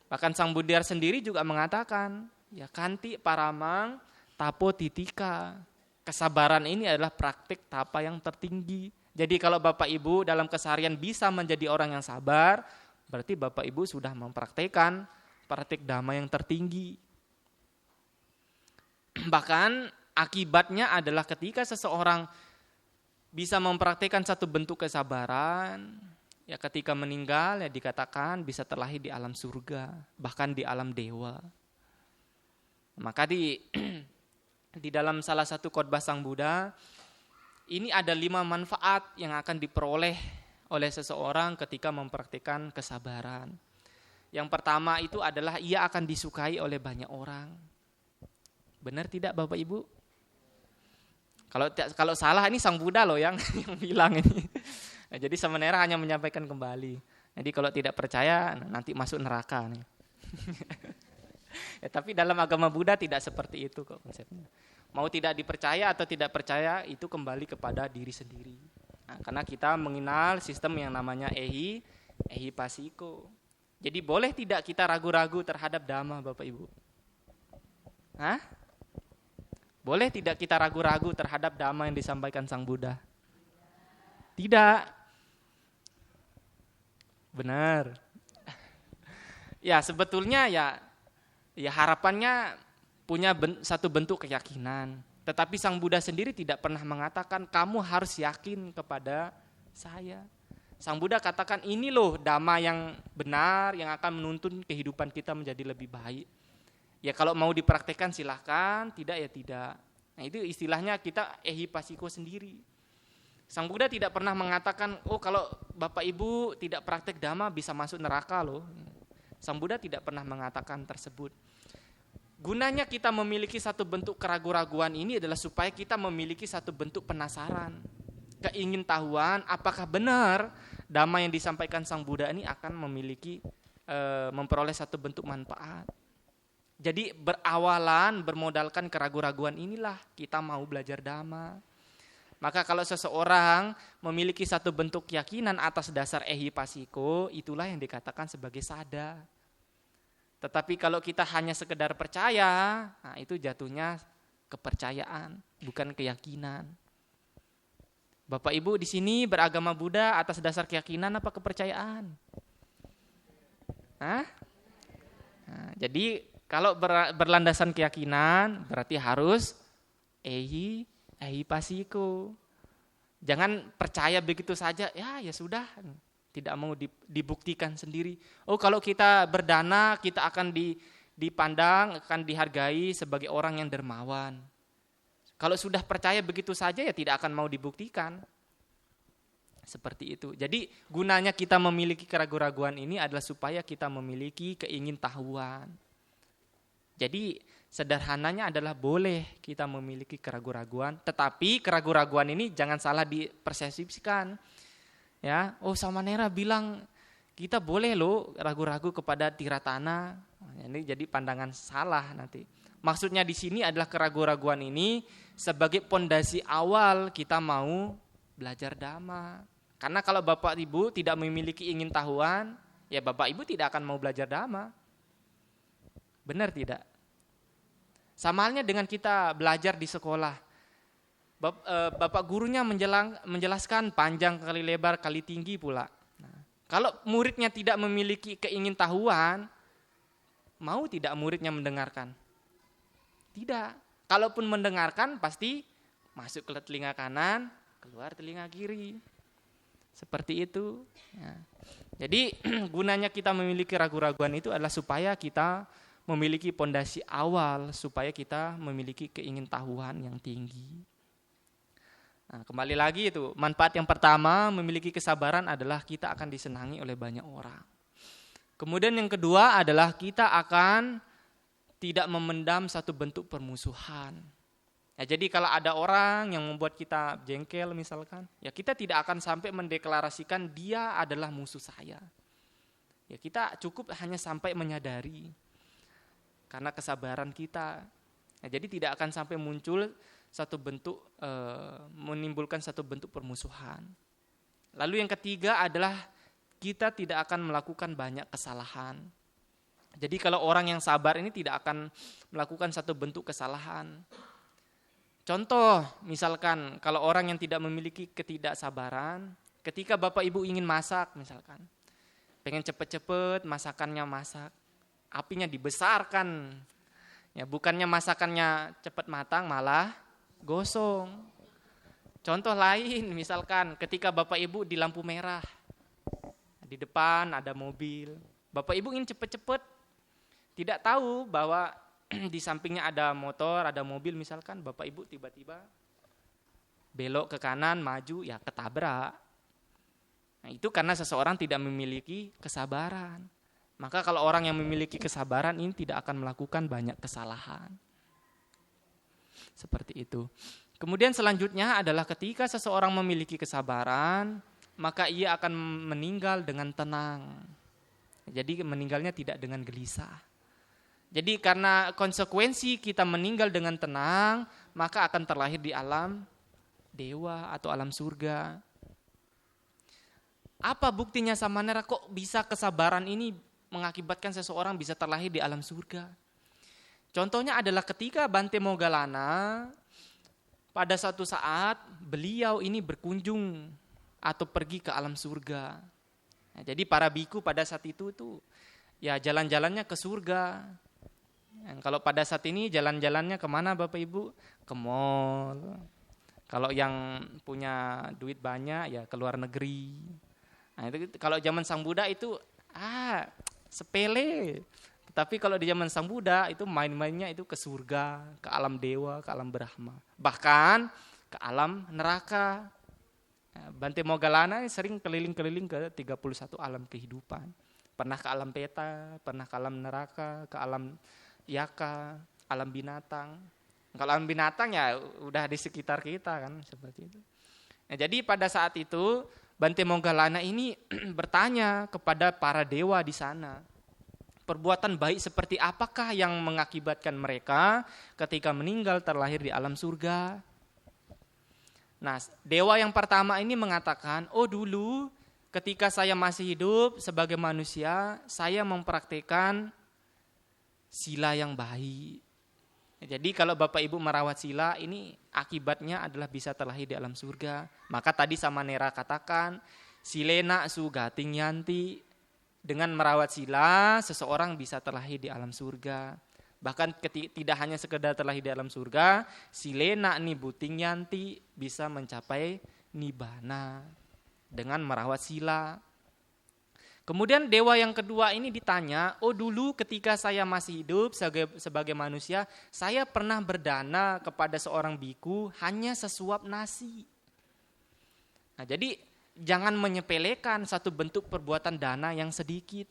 Bahkan Sang Buddha sendiri juga mengatakan, ya kanti paramang tapo titika. Kesabaran ini adalah praktik tapa yang tertinggi. Jadi kalau Bapak Ibu dalam keseharian bisa menjadi orang yang sabar, berarti Bapak Ibu sudah mempraktekkan praktik dhamma yang tertinggi. Bahkan akibatnya adalah ketika seseorang bisa mempraktekkan satu bentuk kesabaran, ya ketika meninggal ya dikatakan bisa terlahir di alam surga, bahkan di alam dewa. Maka di dalam salah satu khotbah Sang Buddha, ini ada 5 manfaat yang akan diperoleh oleh seseorang ketika mempraktikkan kesabaran. Yang pertama itu adalah ia akan disukai oleh banyak orang. Benar tidak Bapak Ibu? Kalau salah ini Sang Buddha loh yang bilang ini. Nah, jadi Samanera hanya menyampaikan kembali. Jadi kalau tidak percaya nanti masuk neraka nih. Ya, tapi dalam agama Buddha tidak seperti itu kok konsepnya. Mau tidak dipercaya atau tidak percaya itu kembali kepada diri sendiri. Nah, karena kita mengenal sistem yang namanya ehi pasiko. Jadi boleh tidak kita ragu-ragu terhadap Dhamma Bapak Ibu? Boleh tidak kita ragu-ragu terhadap Dhamma yang disampaikan Sang Buddha? Tidak. Benar. Ya sebetulnya ya harapannya punya satu bentuk keyakinan. Tetapi Sang Buddha sendiri tidak pernah mengatakan kamu harus yakin kepada saya. Sang Buddha katakan ini loh Dhamma yang benar yang akan menuntun kehidupan kita menjadi lebih baik. Ya kalau mau dipraktekkan silahkan, tidak ya tidak. Nah itu istilahnya kita ehi pasiko sendiri. Sang Buddha tidak pernah mengatakan, oh kalau Bapak Ibu tidak praktek Dhamma bisa masuk neraka loh. Sang Buddha tidak pernah mengatakan tersebut. Gunanya kita memiliki satu bentuk keraguan-raguan ini adalah supaya kita memiliki satu bentuk penasaran. Keingintahuan apakah benar Dhamma yang disampaikan Sang Buddha ini akan memperoleh satu bentuk manfaat. Jadi bermodalkan keraguan-raguan inilah kita mau belajar Dhamma. Maka kalau seseorang memiliki satu bentuk keyakinan atas dasar ehi pasiko, itulah yang dikatakan sebagai sada. Tetapi kalau kita hanya sekedar percaya, nah itu jatuhnya kepercayaan, bukan keyakinan. Bapak Ibu di sini beragama Buddha atas dasar keyakinan apa kepercayaan? Nah, jadi kalau berlandasan keyakinan berarti harus ehi pasiko. Jangan percaya begitu saja, ya sudah, tidak mau dibuktikan sendiri. Oh kalau kita berdana kita akan dipandang, akan dihargai sebagai orang yang dermawan. Kalau sudah percaya begitu saja ya tidak akan mau dibuktikan. Seperti itu. Jadi gunanya kita memiliki keraguan-raguan ini adalah supaya kita memiliki keingintahuan. Jadi sederhananya adalah boleh kita memiliki keraguan-raguan, tetapi keraguan-raguan ini jangan salah dipersepsikan. Ya, oh Samanera bilang kita boleh loh ragu-ragu kepada tiratana. Ini jadi pandangan salah nanti. Maksudnya di sini adalah keraguan-raguan ini sebagai pondasi awal kita mau belajar dhamma. Karena kalau Bapak Ibu tidak memiliki ingin tahuan, ya Bapak Ibu tidak akan mau belajar dhamma. Benar tidak? Sama halnya dengan kita belajar di sekolah. Bapak gurunya menjelaskan panjang kali lebar kali tinggi pula. Kalau muridnya tidak memiliki keingintahuan, mau tidak muridnya mendengarkan? Tidak. Kalaupun mendengarkan pasti masuk ke telinga kanan, keluar telinga kiri. Seperti itu. Ya. Jadi gunanya kita memiliki ragu-raguan itu adalah supaya kita memiliki pondasi awal, supaya kita memiliki keingintahuan yang tinggi. Nah, kembali lagi itu, manfaat yang pertama memiliki kesabaran adalah kita akan disenangi oleh banyak orang. Kemudian yang kedua adalah kita akan tidak memendam satu bentuk permusuhan. Ya, jadi kalau ada orang yang membuat kita jengkel misalkan, ya kita tidak akan sampai mendeklarasikan dia adalah musuh saya. Ya kita cukup hanya sampai menyadari karena kesabaran kita. Ya, jadi tidak akan sampai muncul satu bentuk menimbulkan satu bentuk permusuhan. Lalu yang ketiga adalah kita tidak akan melakukan banyak kesalahan. Jadi kalau orang yang sabar ini tidak akan melakukan satu bentuk kesalahan. Contoh, misalkan kalau orang yang tidak memiliki ketidaksabaran, ketika Bapak Ibu ingin masak misalkan, pengen cepet-cepet masakannya masak, apinya dibesarkan, ya bukannya masakannya cepat matang malah gosong. Contoh lain misalkan ketika Bapak Ibu di lampu merah, di depan ada mobil, Bapak Ibu ingin cepet-cepet, tidak tahu bahwa di sampingnya ada motor, ada mobil misalkan, Bapak Ibu tiba-tiba belok ke kanan, maju, ya ketabrak. Nah, itu karena seseorang tidak memiliki kesabaran. Maka kalau orang yang memiliki kesabaran ini tidak akan melakukan banyak kesalahan. Seperti itu. Kemudian selanjutnya adalah ketika seseorang memiliki kesabaran, maka ia akan meninggal dengan tenang. Jadi meninggalnya tidak dengan gelisah. Jadi karena konsekuensi kita meninggal dengan tenang, maka akan terlahir di alam dewa atau alam surga. Apa buktinya Samanera kok bisa kesabaran ini mengakibatkan seseorang bisa terlahir di alam surga? Contohnya adalah ketika Bante Moggallana pada suatu saat beliau ini berkunjung atau pergi ke alam surga. Nah, jadi para biku pada saat itu tuh ya jalan-jalannya ke surga. Kalau pada saat ini jalan-jalannya kemana Bapak Ibu? Ke mall. Kalau yang punya duit banyak ya ke luar negeri. Nah, itu kalau zaman Sang Buddha itu sepele. Tapi kalau di zaman Sang Buddha itu main-mainnya itu ke surga, ke alam dewa, ke alam Brahma. Bahkan ke alam neraka. Bante Moggallana sering keliling-keliling ke 31 alam kehidupan. Pernah ke alam peta, pernah ke alam neraka, ke alam yaka, alam binatang. Kalau alam binatang ya udah di sekitar kita kan seperti itu. Nah, jadi pada saat itu Bante Moggallana ini bertanya kepada para dewa di sana. Perbuatan baik seperti apakah yang mengakibatkan mereka ketika meninggal terlahir di alam surga? Nah, dewa yang pertama ini mengatakan, dulu ketika saya masih hidup sebagai manusia, saya mempraktikkan sila yang baik. Jadi kalau Bapak Ibu merawat sila ini akibatnya adalah bisa terlahir di alam surga. Maka tadi Samanera katakan, silena sugating yanti. Dengan merawat sila, seseorang bisa terlahir di alam surga. Bahkan tidak hanya sekedar terlahir di alam surga, silena nibuting yanti bisa mencapai nibbana dengan merawat sila. Kemudian dewa yang kedua ini ditanya, dulu ketika saya masih hidup sebagai manusia, saya pernah berdana kepada seorang biku hanya sesuap nasi. Nah, jadi jangan menyepelekan satu bentuk perbuatan dana yang sedikit.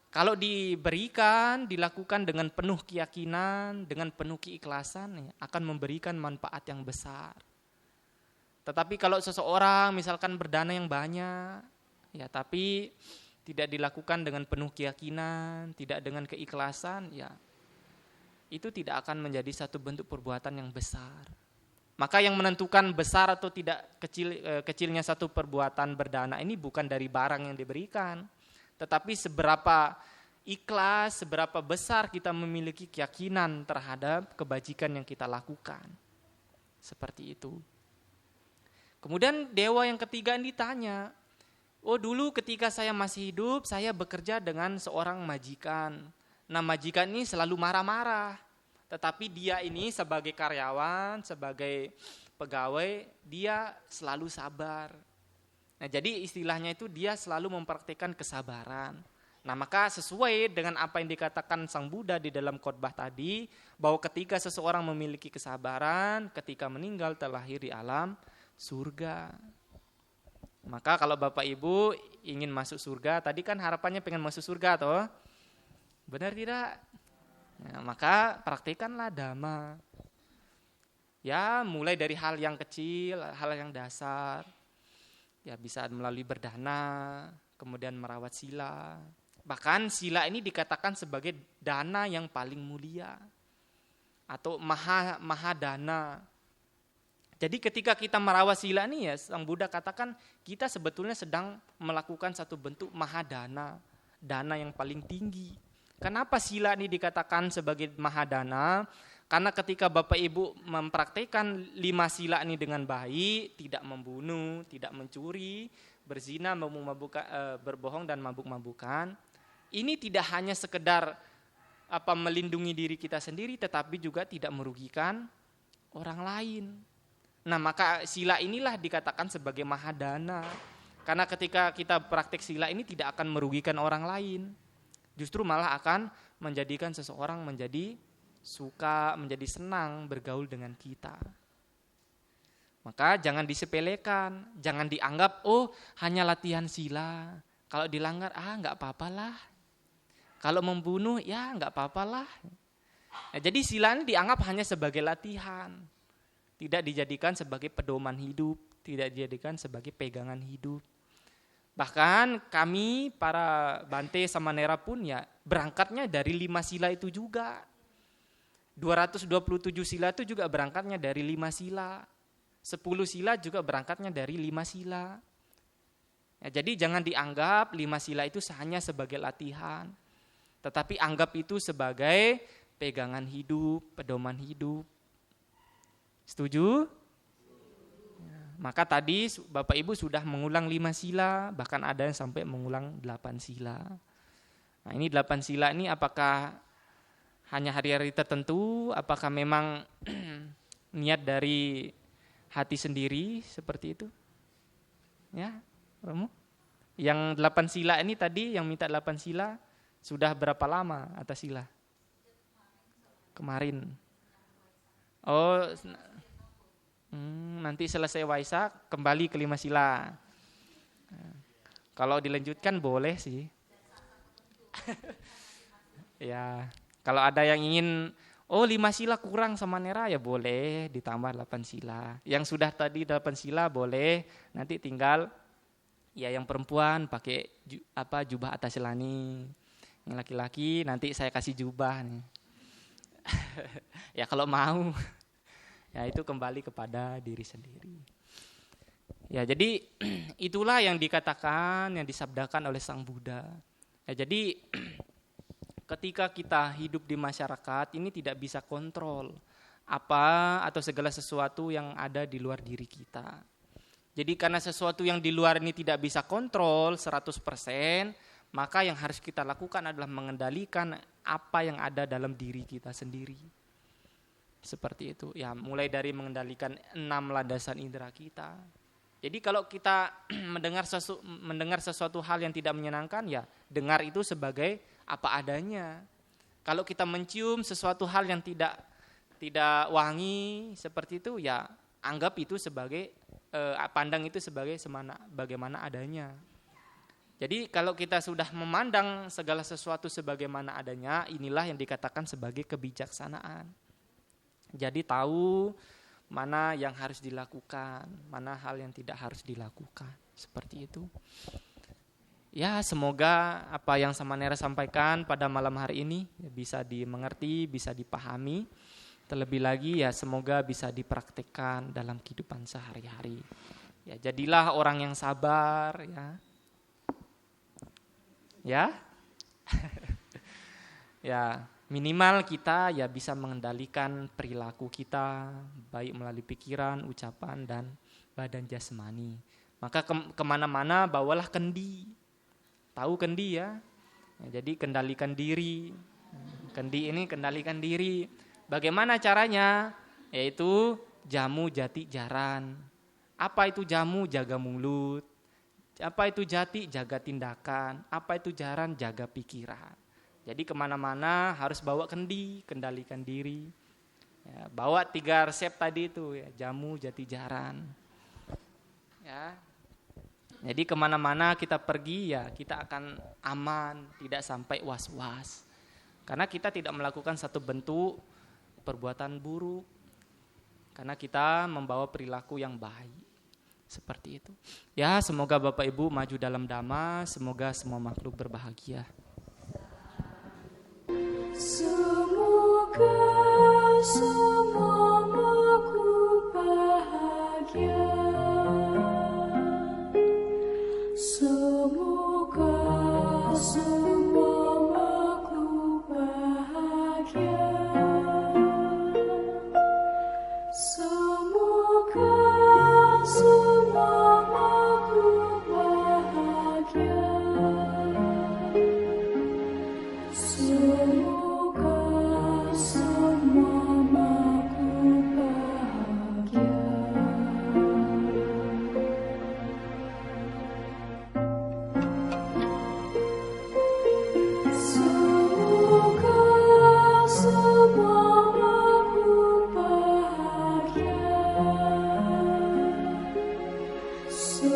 Kalau diberikan, dilakukan dengan penuh keyakinan, dengan penuh keikhlasan, akan memberikan manfaat yang besar. Tetapi kalau seseorang misalkan berdana yang banyak, ya tapi tidak dilakukan dengan penuh keyakinan, tidak dengan keikhlasan, ya itu tidak akan menjadi satu bentuk perbuatan yang besar. Maka yang menentukan besar atau tidak kecilnya satu perbuatan berdana ini bukan dari barang yang diberikan, tetapi seberapa ikhlas, seberapa besar kita memiliki keyakinan terhadap kebajikan yang kita lakukan. Seperti itu. Kemudian dewa yang ketiga ini ditanya, oh dulu ketika saya masih hidup, saya bekerja dengan seorang majikan. Nah majikan ini selalu marah-marah. Tetapi dia ini sebagai karyawan, sebagai pegawai, dia selalu sabar. Nah jadi istilahnya itu dia selalu mempraktikkan kesabaran. Nah maka sesuai dengan apa yang dikatakan Sang Buddha di dalam khotbah tadi, bahwa ketika seseorang memiliki kesabaran, ketika meninggal terlahir di alam surga. Maka kalau Bapak Ibu ingin masuk surga, tadi kan harapannya pengen masuk surga toh? Benar tidak? Nah, maka praktikanlah dhamma. Ya mulai dari hal yang kecil, hal yang dasar. Ya bisa melalui berdana, kemudian merawat sila. Bahkan sila ini dikatakan sebagai dana yang paling mulia atau maha dana. Jadi ketika kita merawat sila ini ya Sang Buddha katakan kita sebetulnya sedang melakukan satu bentuk mahadana, dana yang paling tinggi. Kenapa sila ini dikatakan sebagai mahadana? Karena ketika Bapak Ibu mempraktekkan 5 sila ini dengan baik, tidak membunuh, tidak mencuri, berzina, berbohong dan mabuk-mabukan, ini tidak hanya sekedar melindungi diri kita sendiri, tetapi juga tidak merugikan orang lain. Nah maka sila inilah dikatakan sebagai mahadana. Karena ketika kita praktek sila ini tidak akan merugikan orang lain. Justru malah akan menjadikan seseorang menjadi suka, menjadi senang bergaul dengan kita. Maka jangan disepelekan, jangan dianggap oh hanya latihan sila. Kalau dilanggar nggak apa-apalah. Kalau membunuh ya nggak apa-apalah. Nah, jadi sila ini dianggap hanya sebagai latihan. Tidak dijadikan sebagai pedoman hidup, tidak dijadikan sebagai pegangan hidup. Bahkan kami para Bante Samanera pun ya berangkatnya dari 5 sila itu juga. 227 sila itu juga berangkatnya dari 5 sila. 10 sila juga berangkatnya dari 5 sila. Ya, jadi jangan dianggap 5 sila itu hanya sebagai latihan. Tetapi anggap itu sebagai pegangan hidup, pedoman hidup. Setuju? Ya, maka tadi Bapak Ibu sudah mengulang 5 sila, bahkan ada yang sampai mengulang 8 sila. Nah ini 8 sila ini apakah hanya hari-hari tertentu, apakah memang niat dari hati sendiri seperti itu? Ya, Romo? Yang 8 sila ini tadi, yang minta 8 sila, sudah berapa lama atas sila? Kemarin. Oh, nanti selesai Waisak kembali ke 5 sila. Kalau dilanjutkan boleh sih. Ya, kalau ada yang ingin 5 sila kurang sama Nera ya boleh ditambah 8 sila. Yang sudah tadi 8 sila boleh, nanti tinggal ya yang perempuan pakai jubah atas selani. Yang laki-laki nanti saya kasih jubah nih. Ya kalau mau. Ya itu kembali kepada diri sendiri. Ya jadi itulah yang dikatakan, yang disabdakan oleh Sang Buddha. Ya jadi ketika kita hidup di masyarakat ini tidak bisa kontrol apa atau segala sesuatu yang ada di luar diri kita. Jadi karena sesuatu yang di luar ini tidak bisa kontrol 100%, maka yang harus kita lakukan adalah mengendalikan apa yang ada dalam diri kita sendiri. Seperti itu. Ya, mulai dari mengendalikan 6 landasan indera kita. Jadi kalau kita mendengar sesuatu hal yang tidak menyenangkan, ya dengar itu sebagai apa adanya. Kalau kita mencium sesuatu hal yang tidak wangi seperti itu, ya anggap itu sebagai pandang itu sebagai bagaimana adanya. Jadi kalau kita sudah memandang segala sesuatu sebagaimana adanya, inilah yang dikatakan sebagai kebijaksanaan. Jadi tahu mana yang harus dilakukan, mana hal yang tidak harus dilakukan, seperti itu. Ya, semoga apa yang Samanera sampaikan pada malam hari ini bisa dimengerti, bisa dipahami. Terlebih lagi ya semoga bisa dipraktikkan dalam kehidupan sehari-hari. Ya, jadilah orang yang sabar ya. Ya. Ya, minimal kita ya bisa mengendalikan perilaku kita baik melalui pikiran, ucapan dan badan jasmani. Maka kemana-mana bawalah kendi. Tahu kendi ya? Jadi kendalikan diri. Kendi ini kendalikan diri. Bagaimana caranya? Yaitu jamu jati jaran. Apa itu jamu? Jaga mulut. Apa itu jati? Jaga tindakan. Apa itu jaran? Jaga pikiran. Jadi kemana-mana harus bawa kendi, kendalikan diri. Ya, bawa 3 resep tadi itu ya, jamu jati jaran. Ya. Jadi kemana-mana kita pergi ya kita akan aman, tidak sampai was-was. Karena kita tidak melakukan satu bentuk perbuatan buruk. Karena kita membawa perilaku yang baik. Seperti itu. Ya, semoga Bapak Ibu maju dalam dhamma, semoga semua makhluk berbahagia. Semoga semua makhluk bahagia. Semoga semua makhluk bahagia. Semoga semua makhluk bahagia. Semoga semua makhluk bahagia. Semoga semua makhluk bahagia.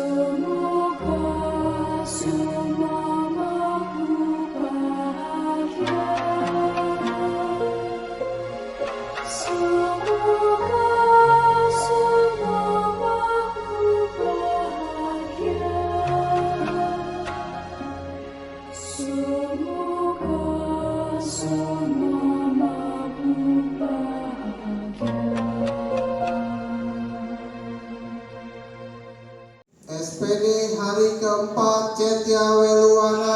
Semoga semua makhluk bahagia. Semoga semua makhluk bahagia. Semoga semua makhluk bahagia. SPD hari keempat Cetya Weluana